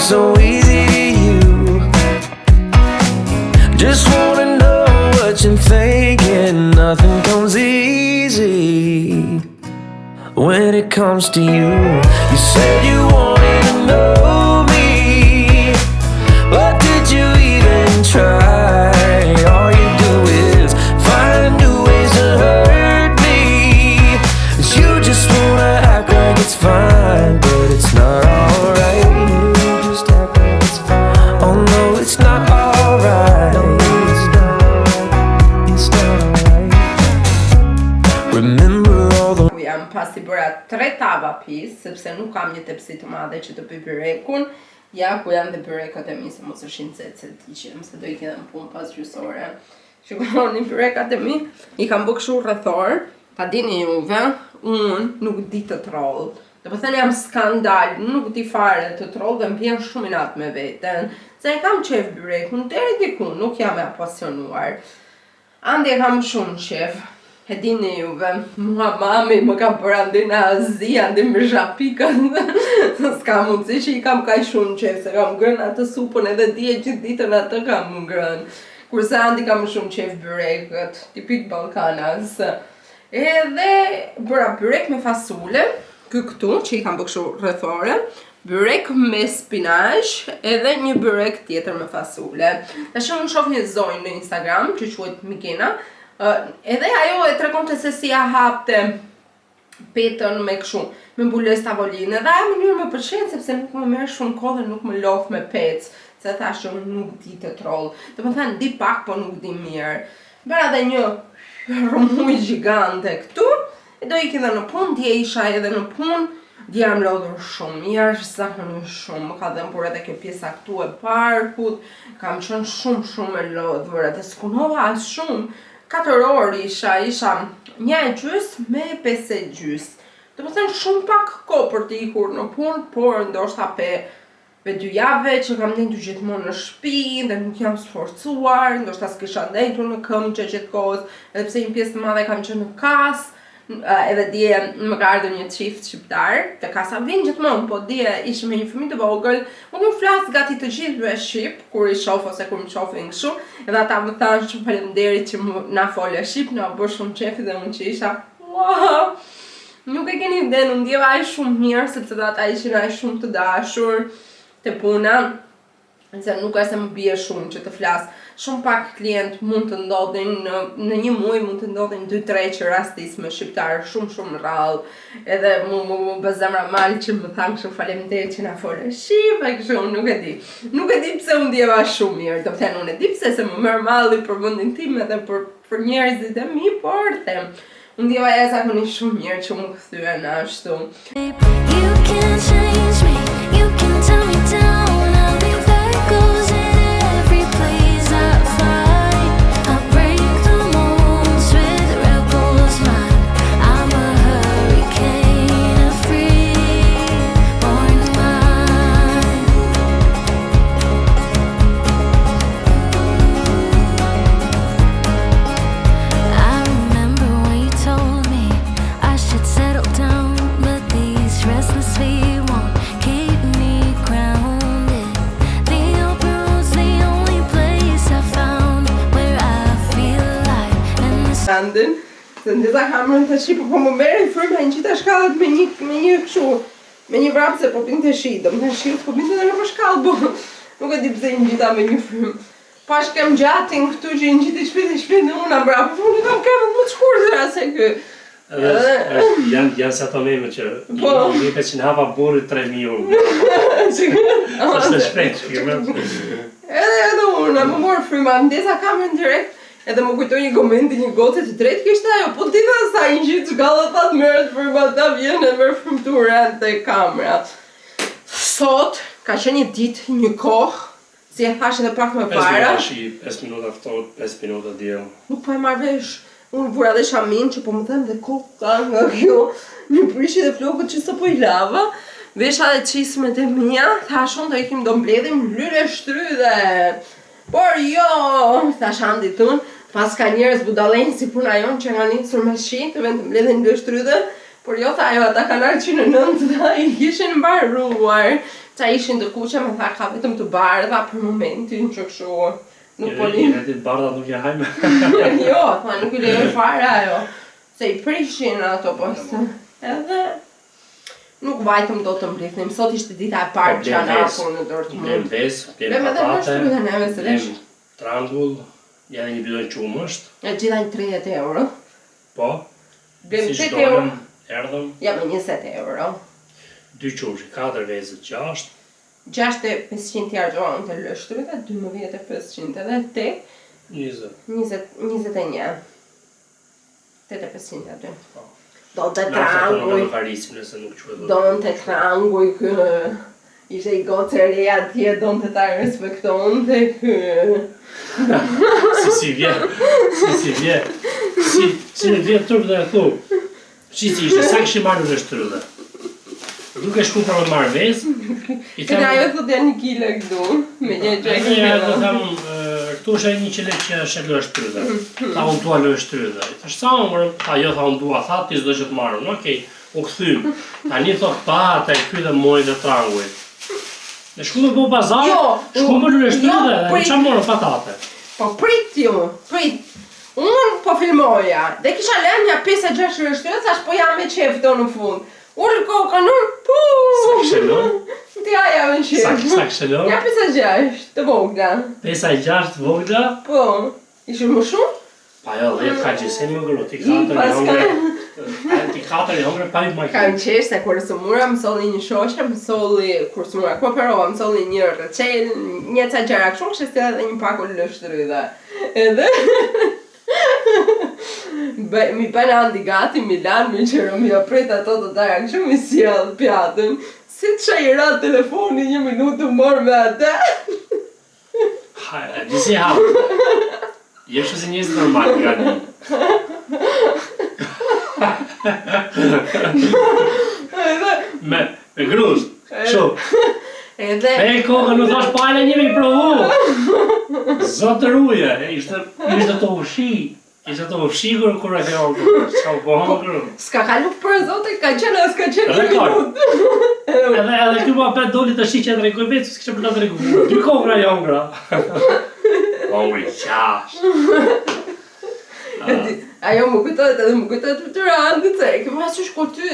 so easy to you. Just wanna know what you're thinking. Nothing comes easy when it comes to you. You said you wanted to know me, but did you even try? All you do is find new ways to hurt me. You just wanna act like it's fine, but it's not alright. You just act like it's fine. Oh no, it's not alright. It's not alright. Remember all the... Jam pasi bëra 3 tava pis, sepse nuk kam një tepsi të madhe që të pi byrekun. Ja ku janë dhe byrekat e mi, se mos është incet se ti që se do i kena në punë pas gjysore. Shikoni byrekat e mi, i kam bë kështu rrethor. Ta dini juve, unë nuk di të troll. Do të thënë jam skandal, nuk di fare të troll dhe m'vjen shumë inat me veten. Se e kam qef byrekun deri diku, nuk jam e apasionuar. Andi e kam shumë qef. E dini juve, mua mami më ka bërë andi në Azi, andi më zhapika, s'ka mundësi që i kam kaj shumë qef, se kam ngrën atë supën edhe dje gjithë ditën atë kam ngrën. Kurse andi kam shumë qef byrekët, tipik Ballkanas. Edhe bëra byrek me fasule, këtu që i kam bërë kështu rrethore, byrek me spinach, edhe një byrek tjetër me fasule. Tash unë shoh një zonjë në Instagram që quhet Mikena. Edhe ajo e tregonte se si ja hapte petën me kështu, me mbulesë tavolinë. Dhe ajo mënyrë më pëlqen sepse nuk më merr shumë kohë dhe nuk më lodh me pec, se thashë unë nuk di të troll. Domethënë di pak po nuk di mirë. Bëra edhe një rrëmuj gjigante këtu, e do ikë edhe në punë, dje isha edhe në punë, dje jam lodhur shumë, jashtëzakonisht shumë, më ka dhënë por edhe kjo pjesa këtu e parkut, kam qenë shumë e lodhur, edhe s'punova as shumë. 4 orë isha 1:30 me 5:30. Do të thënë shumë pak kohë për të ikur në punë, por ndoshta pe 2 javë që kam ndendur gjithmonë në shtëpi dhe nuk jam sforcuar, ndoshta s'kisha ndendur në këmbë gjithë kohës, edhe pse një pjesë të madhe kam qenë në kas. Edhe dje më ka ardhur një çift shqiptar, te kasa vin gjithmonë, po dje ishim me një fëmijë të vogël, unë u flas gati të gjithëve shqip, kur i shoh ose kur më shohin kështu, edhe ata më thanë shumë faleminderit që na folë shqip, na bë shumë qefi dhe unë që isha, wow! Nuk e keni iden, unë ndjeva aq shumë mirë, sepse ata ishin aq shumë të dashur te puna, se nuk e se më bie shumë që të flas. Shumë pak klient mund të ndodhin në një muaj, mund të ndodhin 2-3 që rastis me shqiptarë shumë rrallë. Edhe mu bë zemra mal që më thanë kështu faleminderit që na folë shqip, e kështu nuk e di. Nuk e di pse unë ndjeva shumë mirë, do të thënë unë e di pse se më merr malli për vendin tim edhe për njerëzit e mi, por them. Unë ndjeva jashtëzakonisht shumë mirë që më kthyen ashtu. You can change me, you can tell me down, I'll be there goes every place I find. I'll break the molds with rebels mind. I'm a hurricane, a free-born mind. I remember when you told me I should settle down, but these restless feet won't keep me grounded. The open road's the only place I found where I feel alive and this Andin, se ndeza kamrën të shi, po më merrin fryma në gjitha shkallat me një kështu, me një vrap se po binte shi, domethënë shiu po binte edhe në shkallë, po nuk e di pse i ngjita me një frymë. Pash kem gjatin këtu që i ngjiti shpejt në unë mbrapa, po nuk kam këmbët më të shkurtëra se ky. Janë sa të meme që një që në hapa burri 3.000 euro. Është shpejt që Edhe unë, më morë fryma, ndesa kamerën direkt, edhe më kujtoj një komenti një goce të tretë kishte ajo, po ti dhe sa i ngjit shkalla thatë merret fryma, ta vjen e merr frymturën te kamera. Sot ka qenë një ditë, një kohë, si e thash edhe pak më para. 5 minuta ftohtë, 5 minuta diell. Nuk po e marr vesh. Unë vura dhe shamin që po më them dhe koka nga kjo, një prishi dhe flokët që së po i lava. Vesha dhe qismet e mia, thashon të ikim do mbledhim hlyre shtrydhe. Por jo, thash Andi tun, pas ka njerëz budallenj si puna jon që nga nisur me shi, të vend të mbledhin hlyre shtrydhe, por jo tha ajo, ata kanë ardhur në 9 dhe i kishin mbaruar. Qa ishin të kuqe, me tha ka vetëm të bardha për momentin që kështu nuk po lin. Ti bardha nuk e hajme. Jo, tha nuk i lejoj fare ajo. Se i prishin ato poste. Edhe nuk vajtëm do të mblithnim. Sot ishte dita e parë që janë apur në Dortmund. Blem vezë, blem patate, blem trangull, ja dhe një bidon qumësht. E gjitha një 30 euro. Po, Blem si 8 euro. shdojmë, erdhëm, Ja me 20 euro. 2 qumësht, 4 vezët, 6. 6.500 jargjohen të lështryve, 12.500 edhe 20. 21. 8.500 aty. Do të Na fëtënë tranguj, në Parisin nëse nuk quhet. do të tranguj kë. Ishe i gocë e reja atje, do të ta respekton të kë. Si vje. Si në vjetë tërpë dhe e thu. Si ishte, sa këshë marrë në shtrydhe. Duke shku për me marrë vezë, i Këta ajo thot janë 1 kile këtu, me një gjë do them, këtu është e 1 kile që është lë shtrydhe. Tha unë dua lë shtrydhe. I thash sa unë, tha jo tha unë dua, tha ti s'do që të marrën. Okej, u kthym. Tani thot patate, ky dhe moj dhe tranguj. Ne shku me po bazar, shku me lë shtrydhe, dhe qa morën patate. Po prit ju, prit. Unë po filmoja, dhe kisha lënë një 5-6 rështyrë, thash po jam me qef do në fund. Ullë kokën unë, Sa kështë lënë? Ti aja me qef. Sa kështë lënë? Ja 5-6, të vogla. 5-6 vogla? Po, ishë më shumë? Pa jo, 10 ka gjëse më gru, ti 4 i hongre. Ti 4 i hongre pa i Kam makinë. qesh se kur së mura më solli një shoshe, më solli, kur së mura kooperova, më solli një rëqel, një ca gjera kështu, kështë edhe dhe një paku lështërydhe. Edhe mi bënë andi gati, mi lanë, mi qërë, mi apret ato të tara kështu, mi sjellë pjatën. Si të qa i ra telefoni 1 minutë morë me atë. Hajde, disi hapë. Jeshtë si njësë normal, gati. Me grusht, shumë. Edhe E kokën në thash pale një me i provu. Zotë ruje, ishte të ushi. Ishte të ushi kur e ke orë. Qa u po hongru. s'ka kalu për zote, ka qenë as ka qenë Edhe 1 minutë. Edhe kjo ma pet doli të shi që e të regoj vetë, s'kështë për të regoj. 2 kokra i hongra. Hongri, qash. Ajo më kujtojt edhe më kujtojt për të randë, se e këmë asysh kur ty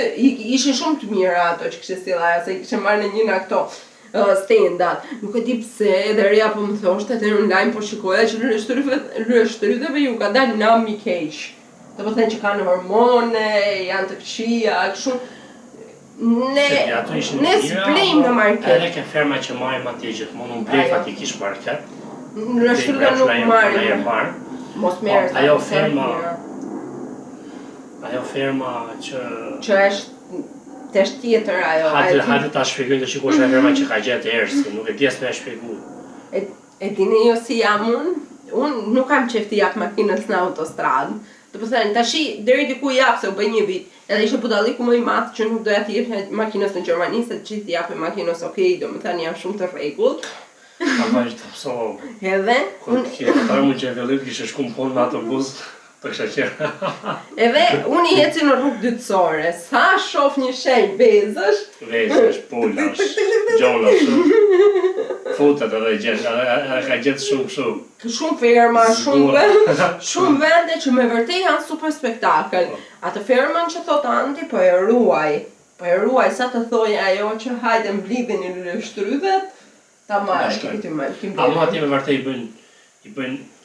ishin shumë të mira ato që kështë stila ajo, se i kështë marrë në një në këto stand-at. Nuk e di pse, edhe reja po më thoshtë, atë në online po shikoja që rështërydheve ju ka dalë nami keq. Do po thënë që kanë hormone, janë të këqija, kështu. Ne s'blejmë në market. Edhe ke ferma që majmë atje gjithmonë, unë blej fatikisht market. Në rështërydhe nuk marrim. Mos merës Ajo ferma që është tesh tjetër ajo. hajde ta shpjegojnë të shikosh e ferma që ka gjetë erë, se nuk e pjesë me e shpjegu. E dini jo si jam unë nuk kam qef të jap makinës në autostradë. Të përthejnë, tashi deri diku jap se u bëj një vit, edhe ishte budalliku më i madh që nuk doja të jep makinës në Gjermani, se gjithë të japin makinës okej, do më thënë jam shumë të rregullt. Ka vajtë të pësohë. Edhe Ata mu që e vellit kishe shku më ponë në autobus, të kësha qërë. Edhe unë i eci në rrugë dytësore, sa shoh një shenjë vezësh, Vezësh, pullash, gjonash, futet edhe ka gjetë shumë. shumë ferma, shumë vende që me vërtet janë super spektakël. Atë fermën që thot Andi, po e ruaj, sa të thoj ajo që hajde mblidhin në lështrydhet, ta marrë, Ama atje me vërtet i bëjnë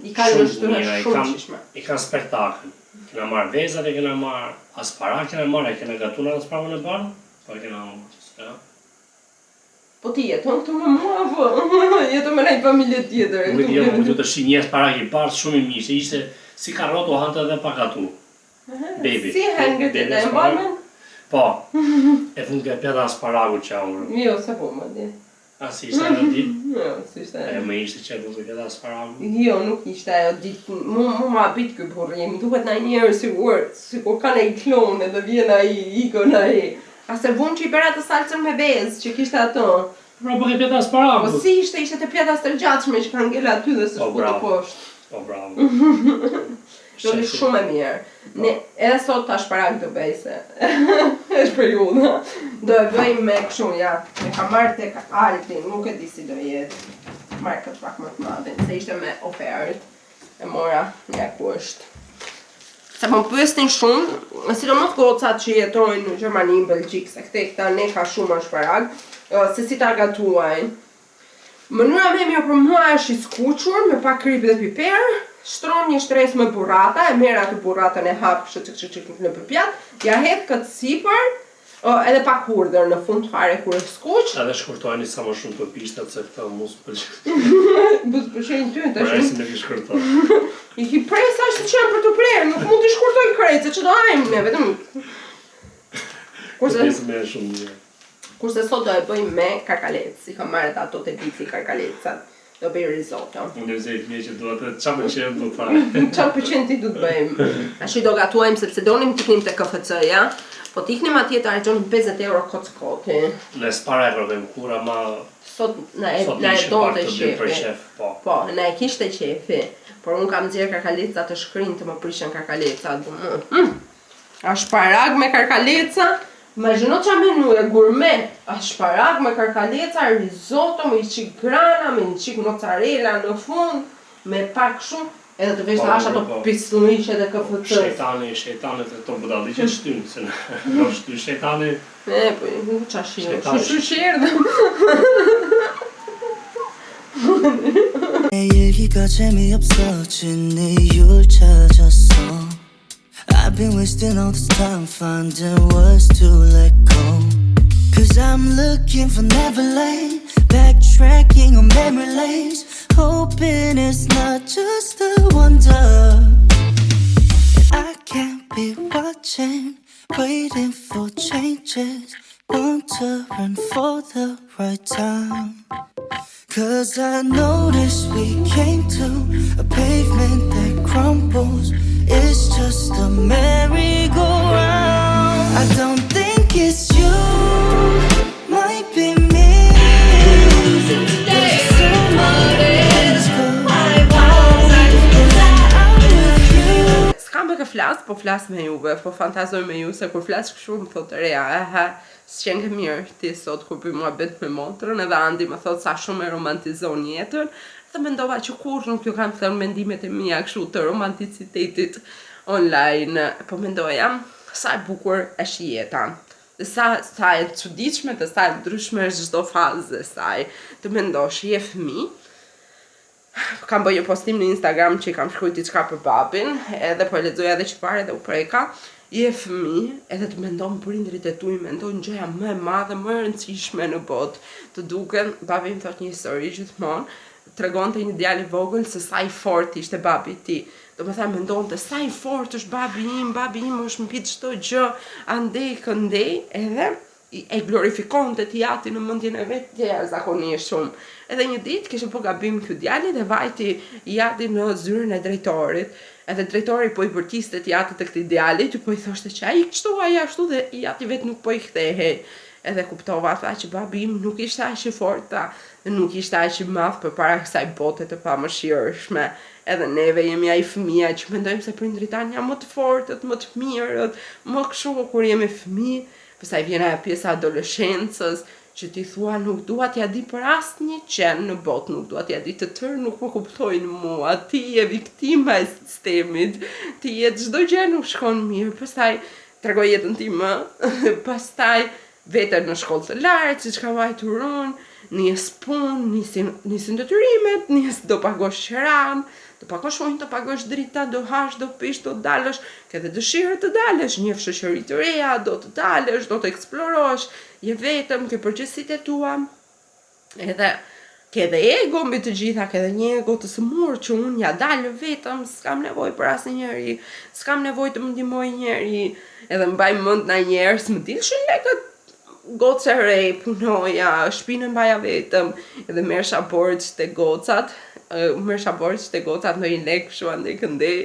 I kanë lështryhe shumë qishme. I kanë spektakl. Kena marrë vezat, e kena marrë aspara, kena marrë, e kena gatuna asparën e barë, po e kena marrë. Po ti jeton këtu me mua, po jeton me një familje tjetër. Nuk e du të shi një asparak i parë shumë i mirë, ishte si karotu hante edhe pa gatu. Baby. Si hengët e mbarmen? Po, e thunë ke pjata asparagu që aurë. Jo, se po më di. A si ishte edhe ditë? Jo, si ishte. E me ishte që e thunë ke pjata asparagu? Jo, nuk ishte ajo ditë. Mu ma bit ky burri, mi duhet na njerë si kur ka i klonë edhe vjen ai ikon ai. Ase vun që i bera të salcën me vezë që kishte ato. Pra po ke pjata asparagu? Po si ishte të pjata stërgjatshme që kanë ngele aty dhe së shku të poshtë. Po bravo. Doli shumë e mirë. Ne edhe sot tash parak do bëj se është periudha. Do e bëj me kështu ja. E kam marrë tek Altin, nuk e di si do jetë. Marrë këtë pak më të madhin, se ishte me ofertë. E mora ja ku është. Se më pyesnin shumë, sidomos gocat që jetojnë në Gjermani, Belgjik, se këta ne ka shumë shparag, se si ta gatuajnë. Mënyra më e mirë për mua është i skuqur me pak krip dhe piper, shtron një shtresë me burrata, e merr atë burratën e hap çik në pjat, ja hedh këtë sipër, edhe pak hudër në fund fare kur është skuq. Edhe shkurtojeni sa më shumë të pishtat se këta mos pëlqejnë. Bus pëlqejnë ty tash. Presi nuk i shkurtoj. I ki presa është që janë për të prerë, nuk mund të shkurtoj krejt, se që do hajmë ne, vetëm. Kurse sot do e bëj me karkalecë, si kam marrë ato të bici karkalecat. Do bëj risotto. Unë e fje që do atë qa pëlqen do të fare. Qa pëlqen ti do të bëjmë. Ashi do gatuajmë sepse donim të iknim te KFC-ja, po të iknim atje të argjonim 50 euro kockoti. Ne s'para e kërkojmë kur, ama Sot na e donte shefi. Po, na e kishte shefi. Por unë kam nxjerr karkaleca të shkrinj të më prishën karkalecat. Ashparag me karkaleca. Imagjino qa menu e gourmet, ashparag me karkaleca, risotto me një qik grana, me një qik mozzarella në fund, me pak shumë, edhe të vesh të hash ato pisluishe dhe KFC. Shejtani të to budalli që shtynë, se në shty shejtani... Po, nuk qa shirë, shirë. 얘기가 재미없어 네 이유를 찾았어 I've been wasting all this time finding words to let go Cause I'm looking for Neverland Backtracking on memory lanes Hoping it's not just a wonder I can't be watching Waiting for changes Wondering for the right time Cause I noticed we came to a pavement that crumbles It's just a merry-go-round I don't think it's you, might be me There's so much going on And I'm with you S'kam me flas, po flas me juve, po fantazoj me ju se kur flas kështu më thotë reja, s'qen ke mirë ti sot kur bëj muhabet me motrën edhe Andi më thot sa shumë e romantizon jetën dhe mendova që kur nuk ju kam thënë mendimet e mia kështu të romanticitetit online po mendoja sa e bukur është jeta dhe sa e çuditshme dhe sa e ndryshme është çdo fazë e saj të mendosh je fëmijë kam bëj një postim në Instagram që i kam shkruajtur diçka për babin edhe po e lexoja edhe çfarë dhe u preka je fëmijë, edhe të mendon prindrit e tu i mendojnë gjëja më e madhe, më e rëndësishme në botë. Të duken, babi më thot një histori gjithmonë, tregonte një djalë i vogël se sa i fort ishte babi i tij. Domethënë mendonte sa i fort është babi im është mbi çdo gjë, andej këndej, edhe e glorifikonte ti ati në mendjen e vet zakonisht shumë. Edhe një ditë kishte po gabim ky djali dhe vajti jati në zyrën e drejtorit. Edhe drejtori po i bërtiste t'jati të këtij djali, që po i thoshte që ai kështu, ai ashtu dhe jati vetë nuk po i kthehej. Edhe kuptova tha që babi im nuk ishte aq i fortë, dhe nuk ishte aq i madh përpara kësaj bote të pamëshirshme. Edhe neve jemi ai fëmia që mendojmë se prindrit tanë janë më të fortët, më të mirët, më kështu kur jemi fëmijë, pastaj vjen ajo pjesa e adoleshencës, që ti thua nuk dua t'ja di për asnjë qen në botë, nuk dua t'ja di të tërë nuk më kuptojnë mua, ti je viktima e sistemit, ti je çdo gjë nuk shkon mirë, pastaj tregoj jetën time, pastaj vetën në shkollë të lartë, siç kam vajtur unë, nis punë, nisin detyrimet, do pagosh qeran, do pagosh ujë, do pagosh drita, do hash, do pish, do dalësh, ke dhe dëshirë të dalësh, një shoqëri të reja, do të dalësh, do të eksplorosh, je vetëm, ke përgjegjësitë e tua, edhe ke dhe ego mbi të gjitha, ke dhe një ego të sëmurë që unë ja dalë vetëm, s'kam nevojë për asnjë njeri, s'kam nevojë të më ndihmoj njeri, edhe mbaj mend na njerëz më dilshin lekët gocë e re, punoja, shpinën mbaja vetëm, edhe merrsha borxh te gocat, në një lek kështu andej këndej,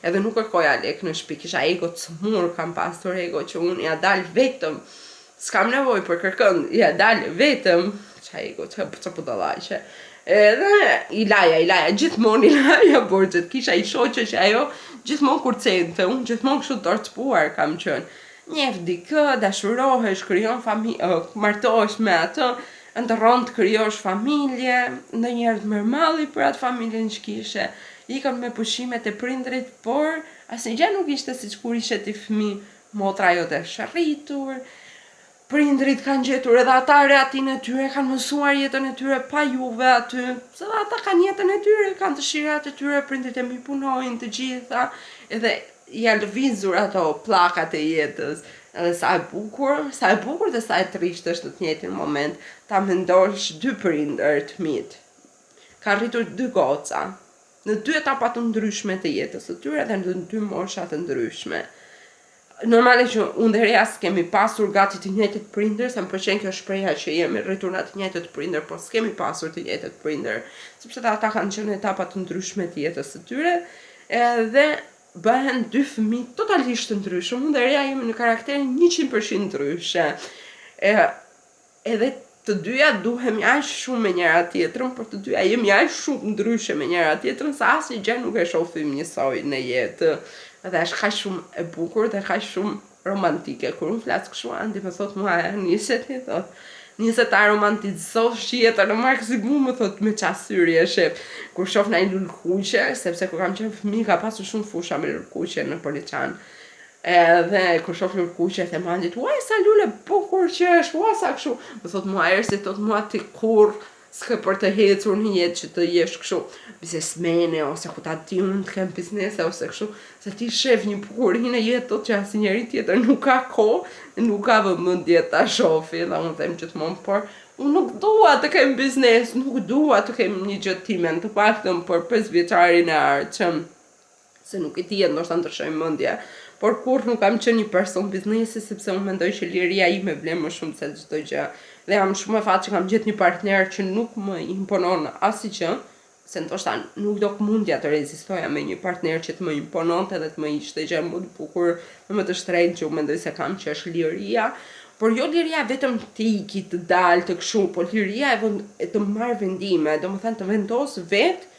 edhe nuk kërkoja lek në shtëpi, kisha ego të smur, kam pasur ego që unë ja dal vetëm, s'kam nevojë për kërkën, ja dal vetëm, qa ego, qa budallaqe, Edhe Ilaja, gjithmonë Ilaja Borxhet, kisha I shoqe që ajo gjithmonë kur cente, unë gjithmonë kështu dorçpuar kam qenë. Njeh dikë, dashurohesh, krijon familje, martohesh me atë, ndërron të krijosh familje, ndonjëherë të mërmalli për atë familjen që kishe. Ikën me pushimet e prindrit, por asnjë gjë nuk ishte siç kur ishe ti fëmijë, motra jote është rritur. Prindrit kanë gjetur edhe ata rehatin e tyre, kanë mësuar jetën e tyre pa juve aty, se dhe ata kanë jetën e tyre, kanë dëshirat e tyre, prindrit e mi punojnë të gjitha, edhe janë lëvizur ato pllakat e jetës. Edhe sa e bukur dhe sa e trisht është në të njëjtin moment ta mendosh dy prindër të mit. Kanë rritur dy goca, në dy etapa të ndryshme të jetës së tyre dhe në dy mosha të ndryshme. Normalisht që unë dhe reja s'kemi pasur gati të njëjtët prindër, se më pëlqen kjo shpreha që jemi rritur në të njëjtët prindër, por s'kemi pasur të njëjtët prindër, sepse ata kanë qenë etapa të ndryshme të jetës së tyre, dhe bëhen dy fëmijë totalisht të ndryshëm. Unë dhe reja jemi në karakterin 100% ndryshe. Edhe të dyja duhemi aq shumë me njëra tjetrën, por të dyja jemi aq shumë ndryshe me njëra tjetrën, sa asnjë gjë nuk e shohim njësoj në jetë. Edhe është kaq shumë e bukur dhe kaq shumë romantike. Kur unë flas kështu, Andi më thot mua, niset ta romantizosh jetën në maksimum, më thot me çasyri e shef. Kur shoh ndaj lulkuqe, sepse kur kam qenë fëmijë ka pasur shumë fusha me lulkuqe në Poliçan. Edhe kur shoh lulkuqe them Andit, "Uaj sa lule bukur që është, ua sa kështu." Më thot mua ersi, thot mua ti kur s'ke për të hecur një jetë që të jesh kështu biznesmene, ose ku ta di unë të kem biznese, ose kështu, se ti shef një bukurinë e jetë që asnjë njeri tjetër nuk ka kohë, nuk ka vëmendje ta shofi, dhe unë them gjithmonë, por unë nuk dua të kem biznes, nuk dua të kem një gjë time, të paktën për 5 vjeçarin e ardhshëm, se nuk I dihet, ndoshta ndryshoj mendje. Por kur nuk kam qenë një person biznesi, sepse unë mendoj që liria ime vlen më shumë se çdo gjë. Dhe jam shumë e fat që kam gjetë një partner që nuk më imponon asgjë, se ndoshta nuk do mundja të rezistoja me një partner që të më impononte dhe të më ishte gjë më të bukur, më të shtrenjtë që unë mendoj se kam, që është liria. Por jo liria vetëm të iki, të dalë, të kështu, por liria e të marrë vendime, domethënë të vendos vetë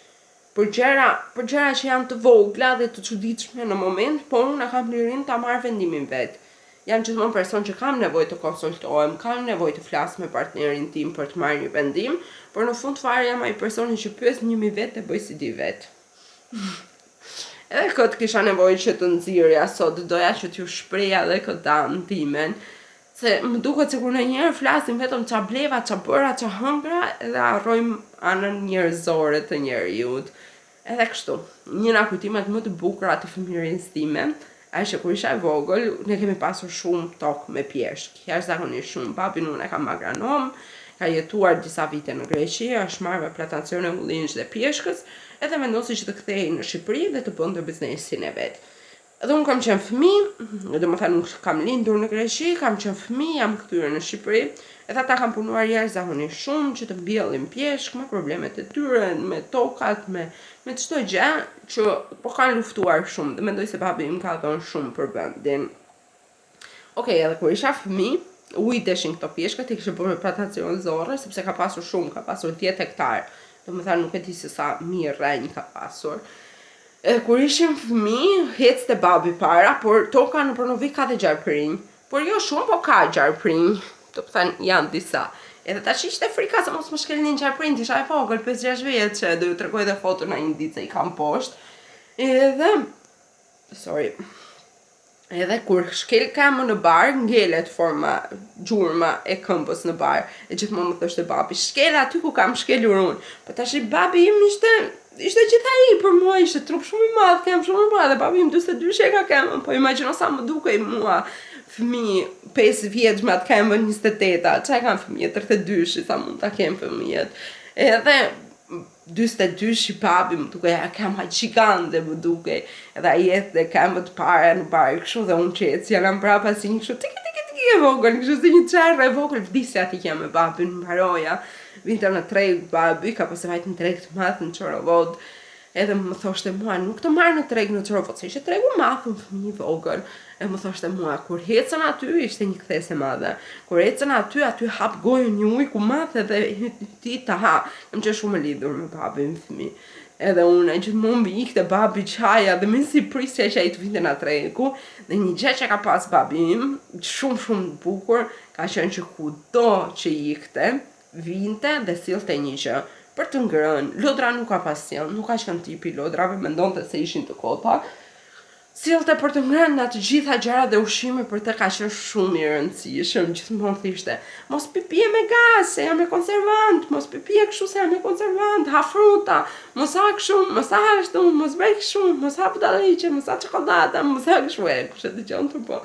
për gjëra që janë të vogla dhe të çuditshme në moment, por unë kam lirinë ta marr vendimin vet. Jam gjithmonë person që kam nevojë të konsultohem, kam nevojë të flas me partnerin tim për të marrë një vendim, por në fund fare jam ai personi që pyes 1000 vet e bëj si di vet. Edhe këtë kisha nevojë që të nxirja sot, doja që t'ju shpreja edhe këtë antimen, se më duket sikur ndonjëherë flasim vetëm ç'a bleva, ç'a bëra, ç'a hëngra, edhe harrojmë anën njerëzore të njeriut. Edhe kështu, një nga kujtimet më të bukura të fëmijërisë time është që kur isha e vogël, ne kemi pasur shumë tokë me pjeshk. Jashtëzakonisht shumë. Papi unë e kam agronom, ka jetuar disa vite në Greqi, është marrë me plantacione ullinjsh dhe pjeshkës, edhe vendosi që të kthehej në Shqipëri dhe të bënte biznesin e vet. Edhe unë kam qenë fëmijë, domethënë nuk kam lindur në Greqi, kam qenë fëmijë, jam kthyer në Shqipëri, edhe ata kanë punuar jashtëzakonisht shumë që të mbjellin pjeshk me problemet e tyre, me tokat, me çdo gjë që po kanë luftuar shumë, dhe mendoj se papi im ka dhënë shumë për vendin. Okej, edhe kur isha fëmijë, ujiteshin këto pjeshkat, I kishte bërë me plantacion zorre, sepse ka pasur shumë, ka pasur 10 hektar. Domethënë nuk e di se sa mirë rrenjë ka pasur. Kur ishim fëmijë, hecte babi para, por toka në Pronovik ka dhe gjarprinj. Por jo shumë, po ka gjarprinj. Domethënë janë disa. Edhe tash ishte frika se mos më shkelnin gjarprinj, isha e vogël, 5-6 vjeçë, do ju tregoj edhe foton në një ditë se I kam poshtë. Edhe kur shkel këmbën në bar, ngelet forma gjurma e këmbës në bar. E gjithmonë më thoshte babi, shkel aty ku kam shkelur unë. Po tash babi im ishte gjithaj për mua, ishte trup shumë I madh, kem shumë I madh, dhe babi im 42 e ka këmbën, po imagjino sa më dukej mua. Fëmijë 5 vjeç me atë këmbën 28, çka kanë fëmijë 32, sa mund ta kem fëmijët. Edhe 42 I papi më duke këmba gjigante më duke, edhe ai ecte këmbët para në bar kështu dhe unë qeci janë mbrapa si një kështu tiki e vogël, kështu si një çerre e vogël, vdisja aty jam me babin, mbaroja. Vinte në treg babi, ka pasur vajt në treg të madh në Çorovod. edhe më thoshte mua, nuk të marrë në treg në Çorvot, se ishte tregu madh, unë fëmijë vogël. E më thoshte mua, kur ecën aty, ishte një kthesë e madhe. Kur ecën aty hap gojën një ujku madh edhe ti ta ha. Kam qenë shumë e lidhur me babin fëmijë. Edhe unë gjithmonë më ikte babi çaja dhe më si prisja që ai të vinte na tregu. Dhe një gjë që ka pas babi im, shumë bukur, ka qenë që kudo që ikte, vinte dhe sillte një gjë. Për të ngrënë, lodra nuk ka pasion, nuk ka qenë tipi lodrave, mendonte se ishin të kota. Sillte për të ngrënë nga të gjitha gjërat dhe ushqime për të ka qenë shumë i rëndësishëm, gjithmonë thishte, mos pipije me gaz, se jam me konservant, mos pipije kështu se jam me konservant, ha fruta, mos ha kështu, mos ha ashtu, mos bëj kështu, mos ha budalliqe, mos ha çokoladë, mos ha kështu, kush e dëgjon të po.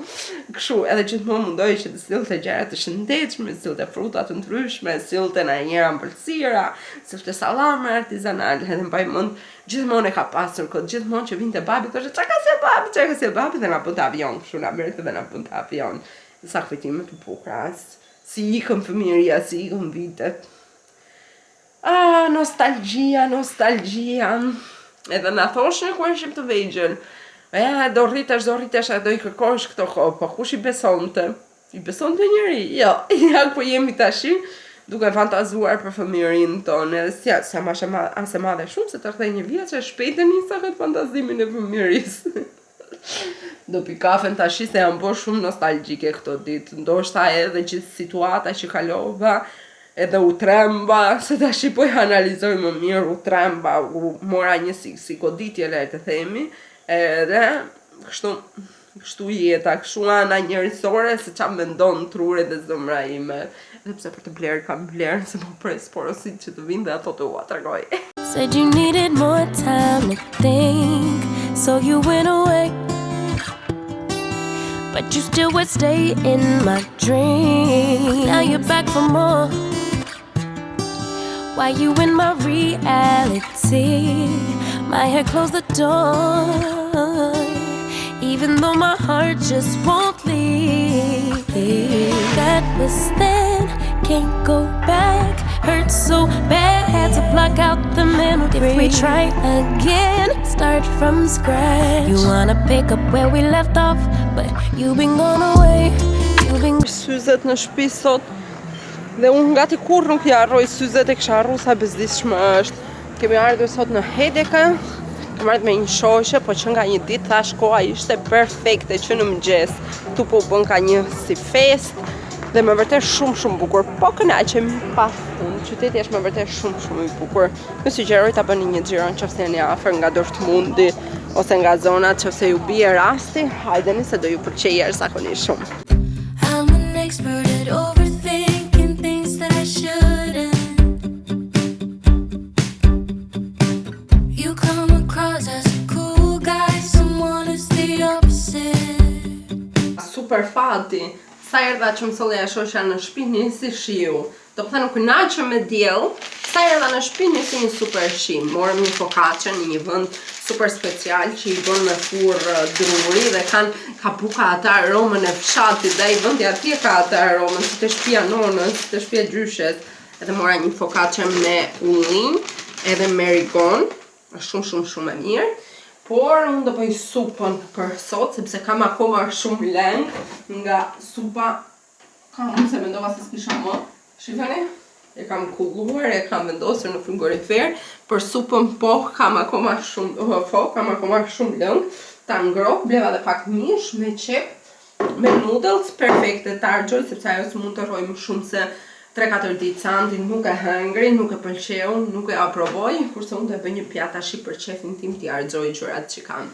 Kështu, edhe gjithmonë mundoi që të sillte gjëra të shëndetshme, sillte fruta të ndryshme, sillte na njëra ëmbëlsira, sillte sallame artizanale, edhe mbaj mend gjithmonë e ka pasur këtë, gjithmonë që vinte babi, thoshte çka ka se babi dhe na bën avion, kështu na merrte dhe na bën avion. Sa kujtime të bukura, si ikën fëmijëria, si ikën vitet. Nostalgjia. Edhe na thoshin kur ishim të vegjël. Do rritesh, do i kërkosh këto kohë, po kush i besonte? I besonte njëri? Jo, ja ku jemi tash, duke fantazuar për fëmijërinë tonë, edhe si ma as e madhe shumë, se të 31 vjeç e shpejt e nisa këtë fantazimin e fëmijërisë. Do pi kafen tash se jam bërë shumë nostalgjike këto ditë, ndoshta edhe gjithë situata që kalova, edhe u tremba, se tash po e analizoj më mirë, u tremba, u mora një si goditje le të themi, edhe kështu jeta, kështu ana njerëzore se çfarë mendon truri dhe zemra ime. Edhe pse për të blerë kam blerë, se po pres porosit që të vinë dhe ato të ua tregoj. Said you needed more time to think, so you went away. But you still would stay in my dream. Now you're back for more. Why you in my reality? My head closed the door, even though my heart just won't leave. That was then, can't go back. Hurt so bad, had to block out the memory. If we try again, start from scratch. You wanna pick up where we left off, but you've been gone away. You've been Syzet në shtëpi sot, dhe unë gati kur nuk ja harroj syzet, e kisha harruar sa bezdishme është. Kemi ardhur sot në Hedeka, kam ardhur me një shoqe, po që nga një ditë thash koha ishte perfekte që në mëngjes. Tu po bën ka një si fest, dhe më vërtet shumë bukur, po kënaqemi pas fund. Qyteti është më vërtet shumë i bukur. Ju sugjeroj ta bëni një xhiro nëse jeni afër nga Dortmundi ose nga zona nëse ju bie rasti, hajdeni se do ju pëlqejë jashtëzakonisht shumë. I'm an expert at overthinking things that I shouldn't. You come across as a cool guy, someone is the opposite. Super fati, sa erdha që më solleja shoqja në shtëpi nisi shiu. Do të thënë u kënaqem me diell, sa erdha në shtëpi nisi një super shi. Morëm një focaccia në një vend super special që i bën me furrë druri dhe ka buka atë aromën e fshatit dhe ai vendi atje ka atë aromën si të shtëpia nonës, si të shtëpia gjyshes. Edhe mora një focaccia me ullin edhe me rigon, është shumë e mirë. Por unë do bëj supën për sot, sepse kam akoma shumë lëng nga supa. Unë se mendova se s'kisha më. Shifoni? E kam kulluar, e kam vendosur në frigorifer. Për supën po kam akoma shumë lëng. Ta ngroh, bleva dhe pak mish me qep, me noodles perfekte ta harxoj, sepse ajo s'mund të rroj më shumë se 3-4 ditë Sandi nuk e hëngri, nuk e pëlqeu, nuk e aprovoj, kurse unë do e bëj një pjatë tash për shefin tim t'i harxoj gjërat që kam.